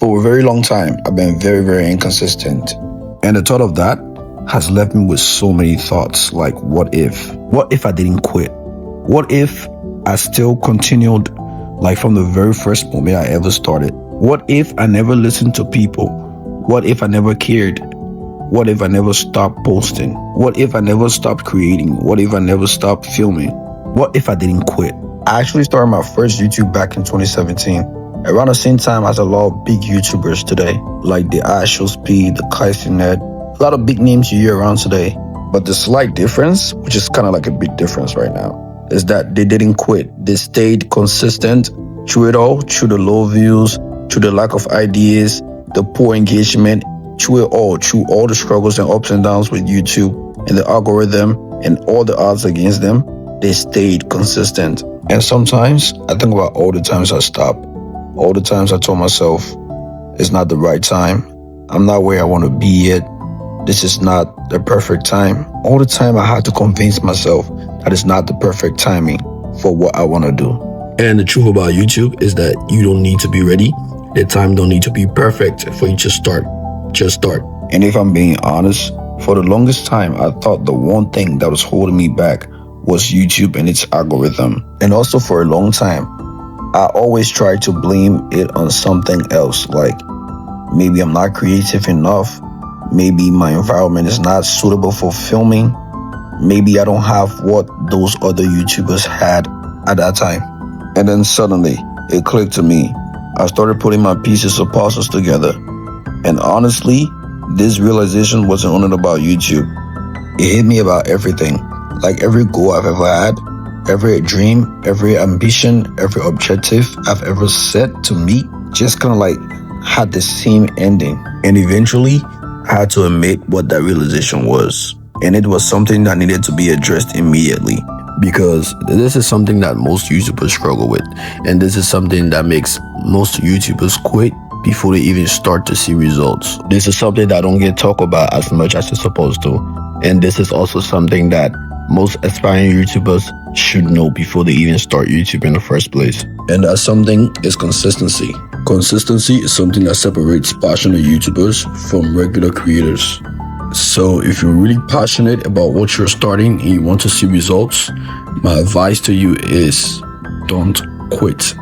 For a very long time, I've been very, very inconsistent. And the thought of that has left me with so many thoughts like, what if? What if I didn't quit? What if I still continued like from the very first moment I ever started? What if I never listened to people? What if I never cared? What if I never stopped posting? What if I never stopped creating? What if I never stopped filming? What if I didn't quit? I actually started my first YouTube back in 2017, around the same time as a lot of big YouTubers today, like the iShowSpeed, the KaiSuNet, a lot of big names you hear around today. But the slight difference, which is kind of like a big difference right now, is that they didn't quit. They stayed consistent through it all, through the low views, through the lack of ideas, the poor engagement, through all the struggles and ups and downs with YouTube and the algorithm and all the odds against them. They stayed consistent. And sometimes I think about all the times I stopped, all the times I told myself, it's not the right time. I'm not where I want to be yet. This is not the perfect time. All the time I had to convince myself that it's not the perfect timing for what I want to do. And the truth about YouTube is that you don't need to be ready. The time don't need to be perfect for you to start. Just start. And if I'm being honest, for the longest time, I thought the one thing that was holding me back was YouTube and its algorithm. And also for a long time, I always tried to blame it on something else, like maybe I'm not creative enough, maybe my environment is not suitable for filming, maybe I don't have what those other YouTubers had at that time. And then suddenly, it clicked to me. I started putting my pieces of puzzles together. And honestly, this realization wasn't only about YouTube. It hit me about everything. Like every goal I've ever had, every dream, every ambition, every objective I've ever set to meet just kind of like had the same ending. And eventually, I had to admit what that realization was. And it was something that needed to be addressed immediately. Because this is something that most YouTubers struggle with. And this is something that makes most YouTubers quit before they even start to see results. This is something that don't get talked about as much as it's supposed to. And this is also something that most aspiring YouTubers should know before they even start YouTube in the first place. And that something is consistency. Consistency is something that separates passionate YouTubers from regular creators. So if you're really passionate about what you're starting and you want to see results, my advice to you is don't quit.